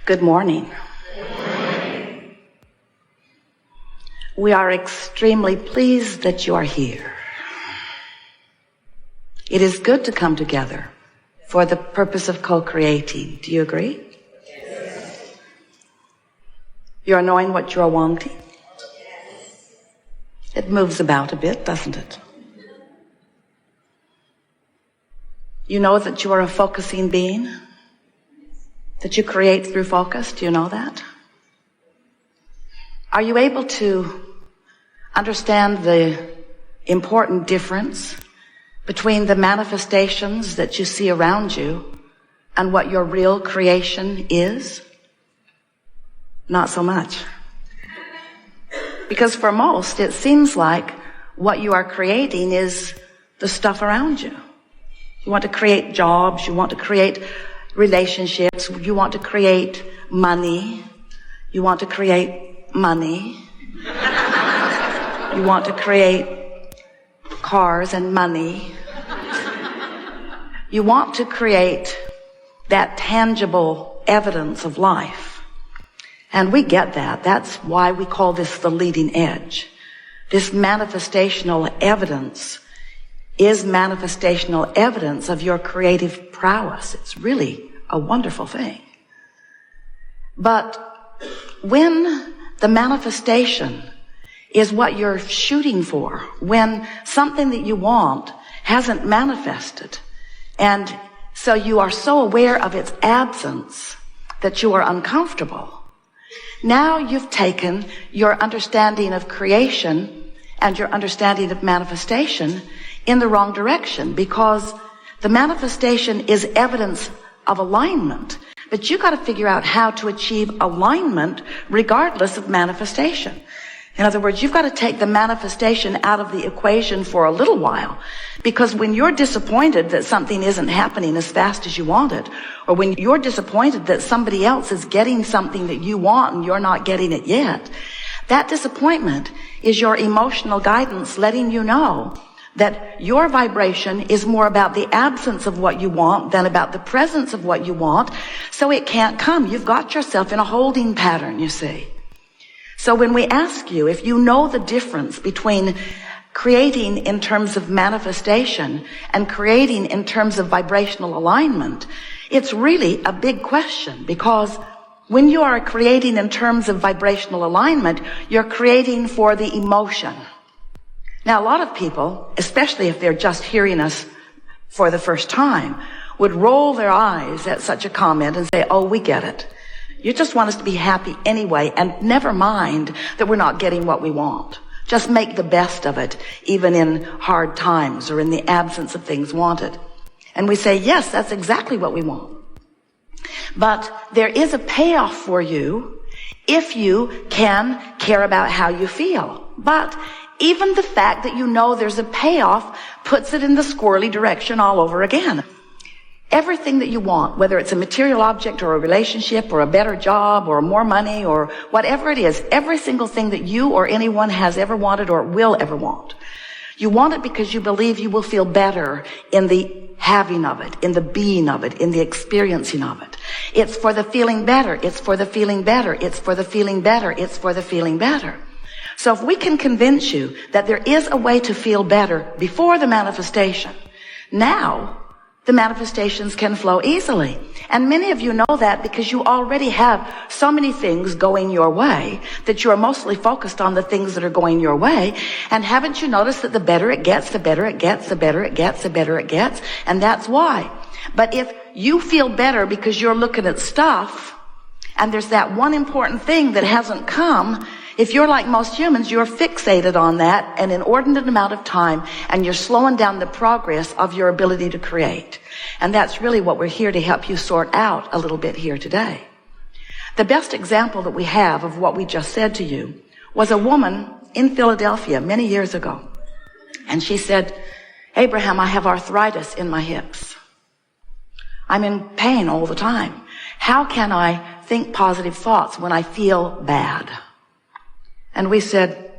Good morning. We are extremely pleased that you are here. It is good to come together for the purpose of co-creating. Do you agree? Yes. You are knowing what you are wanting? Yes. It moves about a bit, doesn't it? You know that you are a focusing being? That you create through focus? Do you know that? Are you able to understand the important difference between the manifestations that you see around you and what your real creation is? Not so much. Because for most, it seems like what you are creating is the stuff around you. You want to create jobs, you want to create relationships, you want to create money, you want to create money, you want to create cars and money. You want to create that tangible evidence of life. And we get that. That's why we call this the leading edge. This manifestational evidence is manifestational evidence of your creative prowess. It's really a wonderful thing. But when the manifestation is what you're shooting for, when something that you want hasn't manifested, and so you are so aware of its absence that you are uncomfortable, now you've taken your understanding of creation and your understanding of manifestation in the wrong direction, because the manifestation is evidence of alignment. But you got to figure out how to achieve alignment regardless of manifestation. In other words, you've got to take the manifestation out of the equation for a little while, because when you're disappointed that something isn't happening as fast as you want it, or when you're disappointed that somebody else is getting something that you want and you're not getting it yet, that disappointment is your emotional guidance letting you know that your vibration is more about the absence of what you want than about the presence of what you want, so it can't come. You've got yourself in a holding pattern, you see. So when we ask you if you know the difference between creating in terms of manifestation and creating in terms of vibrational alignment, it's really a big question, because when you are creating in terms of vibrational alignment, you're creating for the emotion. Now, a lot of people, especially if they're just hearing us for the first time, would roll their eyes at such a comment and say, oh, we get it. You just want us to be happy anyway, and never mind that we're not getting what we want. Just make the best of it, even in hard times or in the absence of things wanted. And we say, yes, that's exactly what we want. But there is a payoff for you if you can care about how you feel. But even the fact that you know there's a payoff puts it in the squirrely direction all over again. Everything that you want, whether it's a material object or a relationship or a better job or more money or whatever it is, every single thing that you or anyone has ever wanted or will ever want, you want it because you believe you will feel better in the having of it, in the being of it, in the experiencing of it. It's for the feeling better. It's for the feeling better. It's for the feeling better. It's for the feeling better. So if we can convince you that there is a way to feel better before the manifestation, now the manifestations can flow easily. And many of you know that because you already have so many things going your way that you are mostly focused on the things that are going your way. And haven't you noticed that the better it gets, the better it gets, the better it gets, the better it gets? And that's why. But if you feel better because you're looking at stuff and there's that one important thing that hasn't come, if you're like most humans, you're fixated on that an inordinate amount of time, and you're slowing down the progress of your ability to create. And that's really what we're here to help you sort out a little bit here today. The best example that we have of what we just said to you was a woman in Philadelphia many years ago. And she said, Abraham, I have arthritis in my hips. I'm in pain all the time. How can I think positive thoughts when I feel bad? And we said,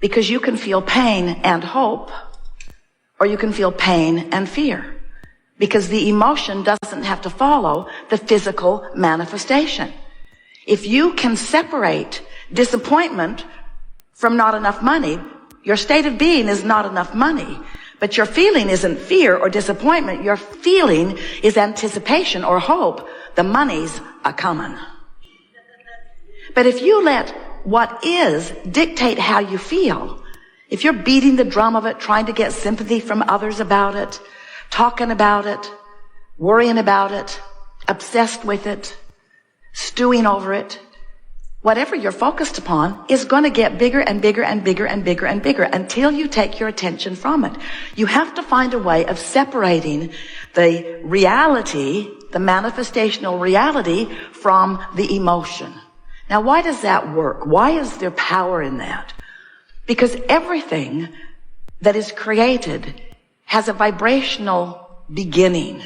because you can feel pain and hope, or you can feel pain and fear. because the emotion doesn't have to follow the physical manifestation. If you can separate disappointment from not enough money, your state of being is not enough money, but your feeling isn't fear or disappointment. Your feeling is anticipation or hope. The money's a coming. But if you let what is dictate how you feel, if you're beating the drum of it, trying to get sympathy from others about it, talking about it, worrying about it, obsessed with it, stewing over it, whatever you're focused upon is going to get bigger and bigger and bigger and bigger and bigger until you take your attention from it. You have to find a way of separating the reality, the manifestational reality, from the emotion. Now, why does that work? Why is there power in that? Because everything that is created has a vibrational beginning.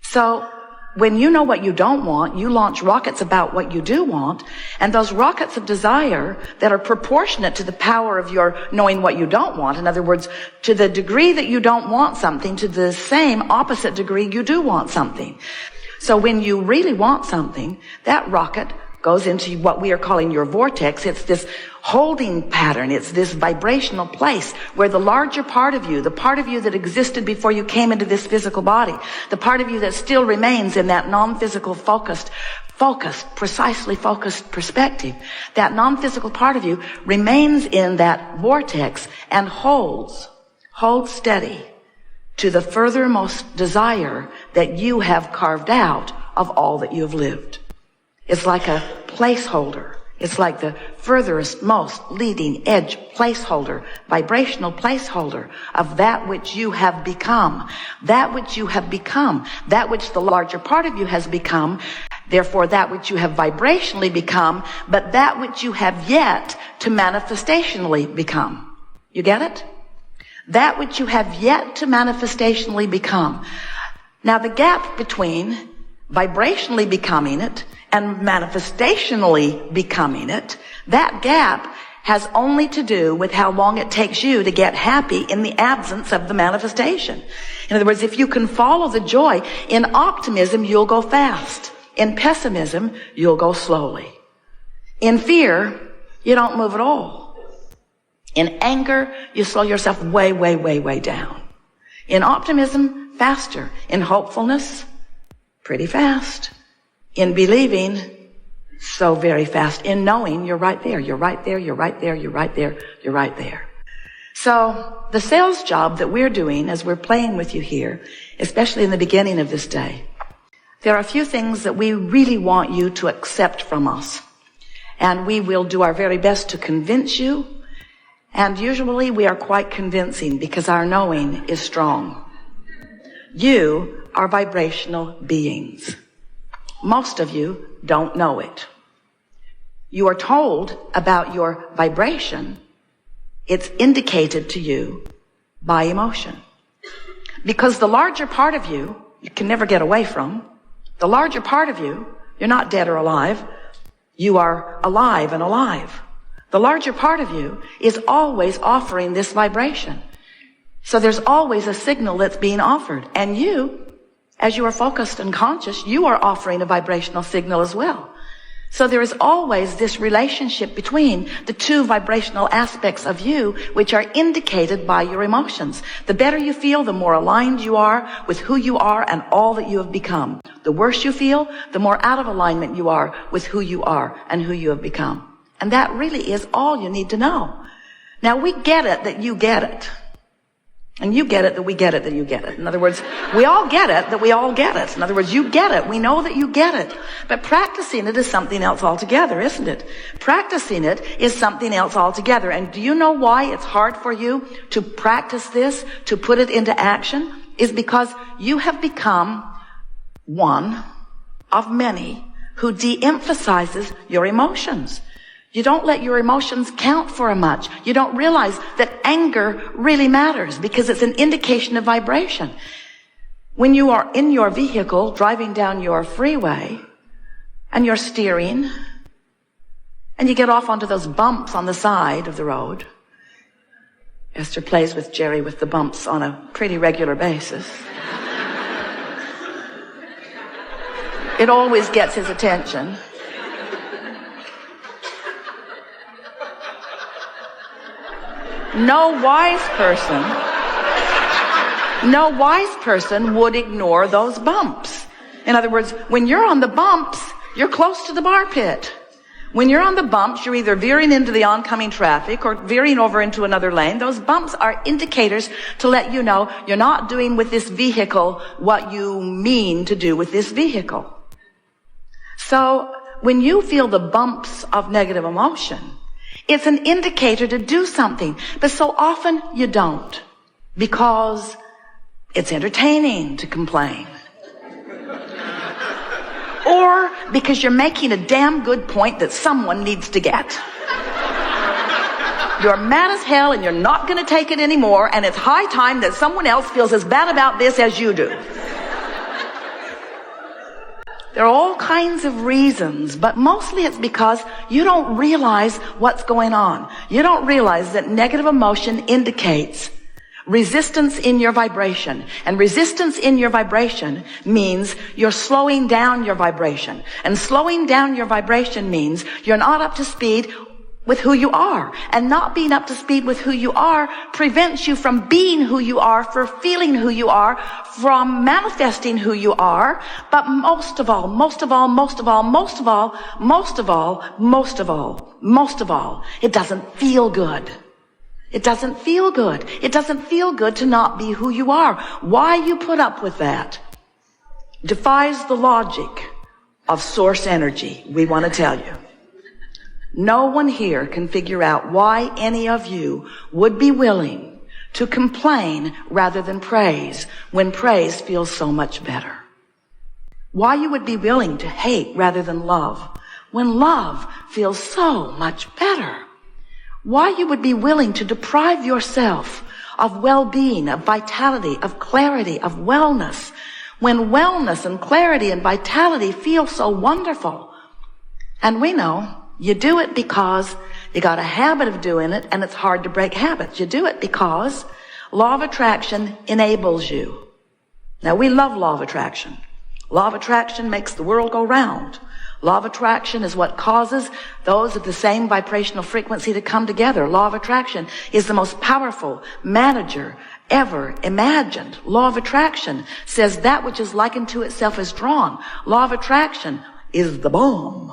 So when you know what you don't want, you launch rockets about what you do want, and those rockets of desire that are proportionate to the power of your knowing what you don't want, in other words, to the degree that you don't want something, to the same opposite degree you do want something. So when you really want something, that rocket goes into what we are calling your vortex. It's this holding pattern. It's this vibrational place where the larger part of you, the part of you that existed before you came into this physical body, the part of you that still remains in that non-physical precisely focused perspective, that non-physical part of you remains in that vortex and holds steady to the furthermost desire that you have carved out of all that you have lived. It's like a placeholder. It's like the furthest, most leading edge placeholder, vibrational placeholder of that which you have become. That which you have become. That which the larger part of you has become. Therefore, that which you have vibrationally become, but that which you have yet to manifestationally become. You get it? That which you have yet to manifestationally become. Now, the gap between vibrationally becoming it and manifestationally becoming it, that gap has only to do with how long it takes you to get happy in the absence of the manifestation. In other words, if you can follow the joy, in optimism, you'll go fast. In pessimism, you'll go slowly. In fear, you don't move at all. In anger, you slow yourself way, way, way, way down. In optimism, faster. In hopefulness, pretty fast. In believing, so very fast. In knowing, you're right there, you're right there, you're right there, you're right there, you're right there. So the sales job that we're doing as we're playing with you here, especially in the beginning of this day, there are a few things that we really want you to accept from us. And we will do our very best to convince you. And usually we are quite convincing because our knowing is strong. You are vibrational beings. Most of you don't know it. You are told about your vibration. It's indicated to you by emotion. Because the larger part of you, you can never get away from. The larger part of you, you're not dead or alive. You are alive and alive. The larger part of you is always offering this vibration. So there's always a signal that's being offered. And you, as you are focused and conscious, you are offering a vibrational signal as well. So there is always this relationship between the two vibrational aspects of you, which are indicated by your emotions. The better you feel, the more aligned you are with who you are and all that you have become. The worse you feel, the more out of alignment you are with who you are and who you have become. And that really is all you need to know. Now, we get it that you get it. And you get it that we get it that you get it. In other words, we all get it that we all get it. In other words, you get it. We know that you get it. But practicing it is something else altogether, isn't it? Practicing it is something else altogether. And do you know why it's hard for you to practice this, to put it into action? Is because you have become one of many who de-emphasizes your emotions. You don't let your emotions count for much. You don't realize that anger really matters because it's an indication of vibration. When you are in your vehicle driving down your freeway and you're steering and you get off onto those bumps on the side of the road. Esther plays with Jerry with the bumps on a pretty regular basis. It always gets his attention. No wise person would ignore those bumps. In other words, when you're on the bumps, you're close to the bar pit. When you're on the bumps, you're either veering into the oncoming traffic or veering over into another lane. Those bumps are indicators to let you know you're not doing with this vehicle what you mean to do with this vehicle. So when you feel the bumps of negative emotion, it's an indicator to do something. But so often you don't, because it's entertaining to complain. Or because you're making a damn good point that someone needs to get. You're mad as hell and you're not going to take it anymore, and it's high time that someone else feels as bad about this as you do. There are all kinds of reasons, but mostly it's because you don't realize what's going on. You don't realize that negative emotion indicates resistance in your vibration. And resistance in your vibration means you're slowing down your vibration. And slowing down your vibration means you're not up to speed with who you are. And not being up to speed with who you are prevents you from being who you are, from feeling who you are, from manifesting who you are. But most of all, it doesn't feel good. It doesn't feel good. It doesn't feel good to not be who you are. Why you put up with that defies the logic of source energy, we want to tell you. No one here can figure out why any of you would be willing to complain rather than praise when praise feels so much better. Why you would be willing to hate rather than love when love feels so much better. Why you would be willing to deprive yourself of well-being, of vitality, of clarity, of wellness, when wellness and clarity and vitality feel so wonderful. And we know you do it because you got a habit of doing it, and it's hard to break habits. You do it because law of attraction enables you. Now, we love law of attraction. Law of attraction makes the world go round. Law of attraction is what causes those of the same vibrational frequency to come together. Law of attraction is the most powerful manager ever imagined. Law of attraction says that which is likened to itself is drawn. Law of attraction is the bomb.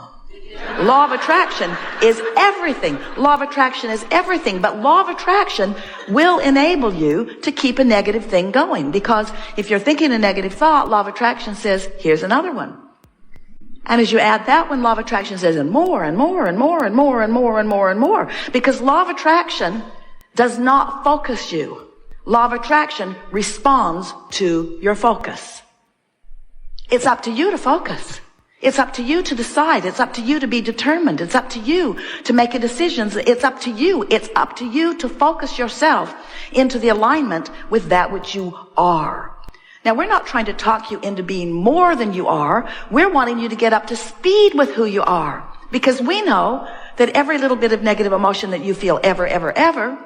Law of attraction is everything. Law of attraction is everything. But law of attraction will enable you to keep a negative thing going. Because if you're thinking a negative thought, law of attraction says, here's another one. And as you add that one, law of attraction says, and more, and more, and more, and more, and more, and more, and more. Because law of attraction does not focus you. Law of attraction responds to your focus. It's up to you to focus. It's up to you to decide. It's up to you to be determined. It's up to you to make a decision. It's up to you. It's up to you to focus yourself into the alignment with that which you are. Now, we're not trying to talk you into being more than you are. We're wanting you to get up to speed with who you are. Because we know that every little bit of negative emotion that you feel ever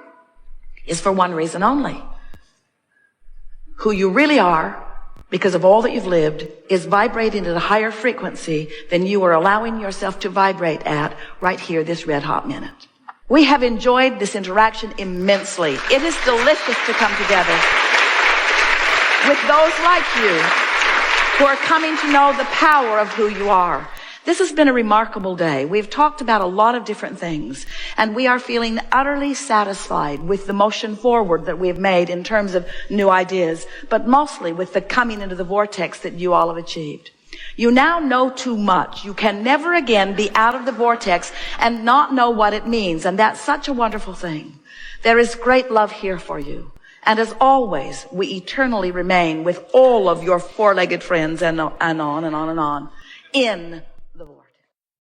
is for one reason only. Who you really are, because of all that you've lived, is vibrating at a higher frequency than you are allowing yourself to vibrate at right here this red hot minute. We have enjoyed this interaction immensely. It is delicious to come together with those like you who are coming to know the power of who you are. This has been a remarkable day. We've talked about a lot of different things, and we are feeling utterly satisfied with the motion forward that we have made in terms of new ideas, but mostly with the coming into the vortex that you all have achieved. You now know too much. You can never again be out of the vortex and not know what it means, and that's such a wonderful thing. There is great love here for you. And as always, we eternally remain with all of your four-legged friends and on and on and on in